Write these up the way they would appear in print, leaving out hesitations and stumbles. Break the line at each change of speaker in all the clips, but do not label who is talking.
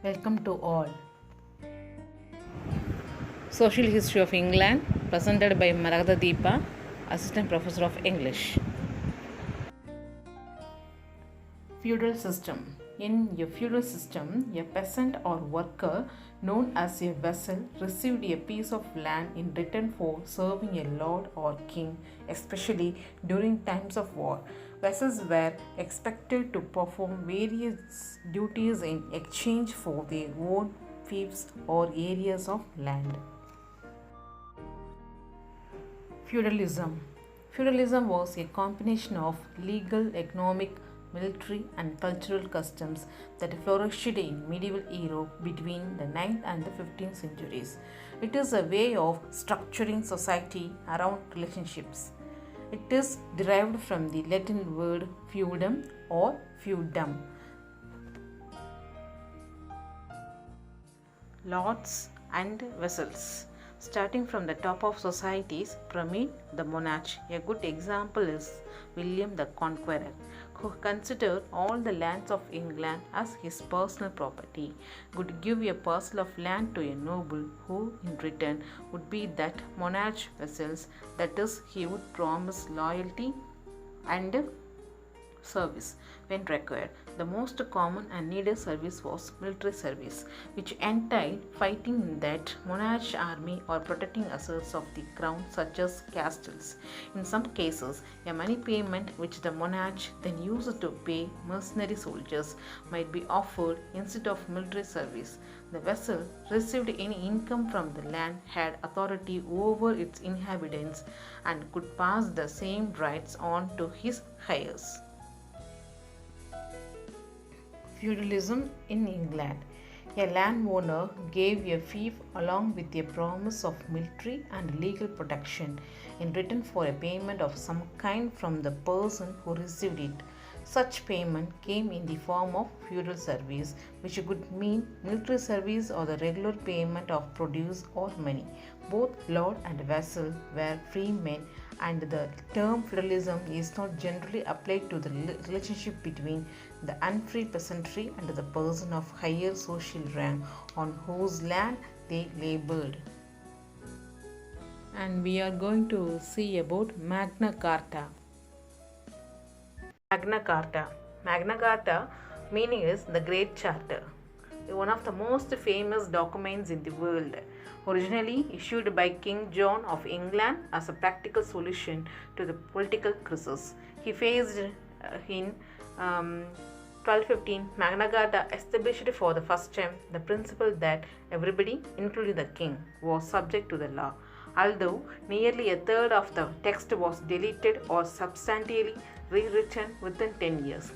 Welcome to all. Social History of England, presented by Maragda Deepa, Assistant Professor of English. Feudal system. In a feudal system, a peasant or worker known as a vassal received a piece of land in return for serving a lord or king, especially during times of war. Vassals were expected to perform various duties in exchange for their own fiefs or areas of land. Feudalism. Feudalism was a combination of legal, economic, military, and cultural customs that flourished in medieval Europe between the 9th and the 15th centuries. It is a way of structuring society around relationships. It is derived from the Latin word feudum or feudum. Lords and vassals. Starting from the top of society's pyramid, the monarch. A good example is William the Conqueror, who considered all the lands of England as his personal property, would give a parcel of land to a noble who, in return, would be that monarch's vassals, that is, he would promise loyalty and service when required. The most common and needed service was military service, which entailed fighting in that monarch army or protecting assets of the crown, such as castles. In some cases, a money payment which the monarch then used to pay mercenary soldiers might be offered instead of military service. The vassal received any income from the land, had authority over its inhabitants, and could pass the same rights on to his heirs. Feudalism in England. A landowner gave a fief along with a promise of military and legal protection in return for a payment of some kind from the person who received it. Such payment came in the form of feudal service, which could mean military service or the regular payment of produce or money. Both lord and vassal were free men, and the term feudalism is not generally applied to the relationship between the unfree peasantry and the person of higher social rank on whose land they labored. And we are going to see about Magna Carta. Magna Carta. Magna Carta meaning is the Great Charter, one of the most famous documents in the world. Originally issued by King John of England as a practical solution to the political crisis he faced in 1215, Magna Carta established for the first time the principle that everybody, including the king, was subject to the law. Although nearly a third of the text was deleted or substantially rewritten within 10 years,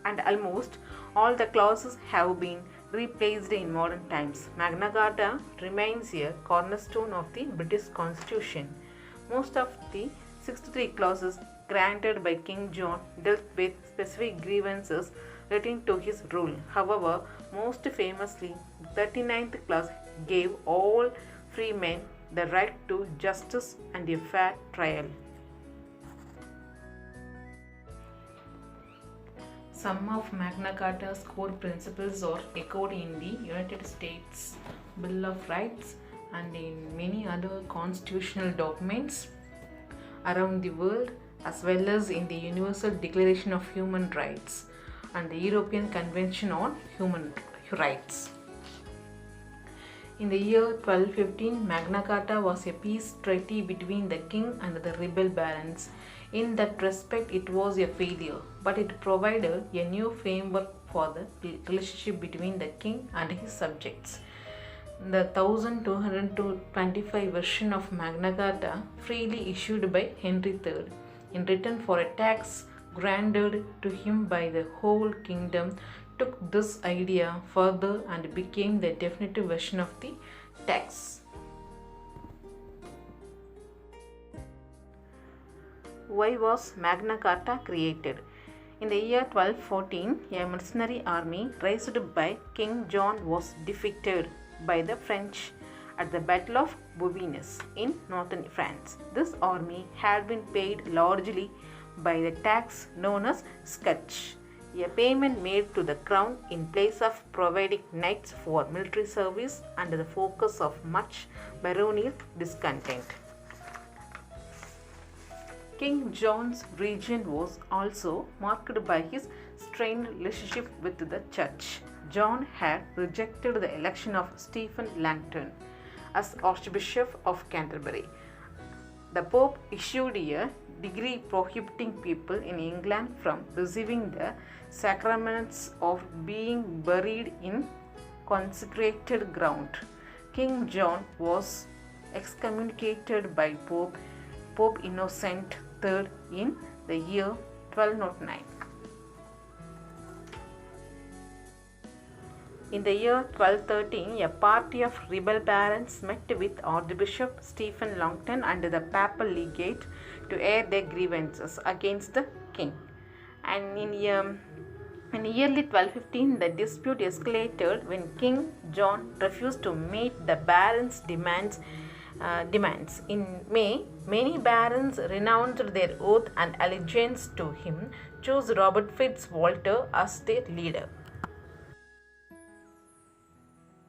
and almost all the clauses have been replaced in modern times, Magna Carta remains a cornerstone of the British Constitution. Most of the 63 clauses granted by King John dealt with specific grievances relating to his rule. However, most famously, the 39th clause gave all free men the right to justice and a fair trial. Some of Magna Carta's core principles are echoed in the United States Bill of Rights and in many other constitutional documents around the world, as well as in the Universal Declaration of Human Rights and the European Convention on Human Rights. In the year 1215, Magna Carta was a peace treaty between the king and the rebel barons. In that respect, it was a failure, but it provided a new framework for the relationship between the king and his subjects. The 1225 version of Magna Carta, freely issued by Henry III, in return for a tax granted to him by the whole kingdom, took this idea further and became the definitive version of the tax. Why was Magna Carta created? In the year 1214, a mercenary army raised by King John was defeated by the French at the Battle of Bouvines in northern France. This army had been paid largely by the tax known as scutch, a payment made to the crown in place of providing knights for military service and the focus of much baronial discontent. King John's reign was also marked by his strained relationship with the church. John had rejected the election of Stephen Langton as Archbishop of Canterbury. The Pope issued a decree prohibiting people in England from receiving the sacraments of being buried in consecrated ground. King John was excommunicated by Pope Innocent III in the year 1209. In the year 1213, a party of rebel barons met with Archbishop Stephen Langton and the papal legate to air their grievances against the king. And in early 1215, the dispute escalated when King John refused to meet the barons' demands. In May, many barons renounced their oath and allegiance to him, chose Robert Fitzwalter as their leader.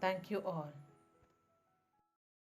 Thank you all.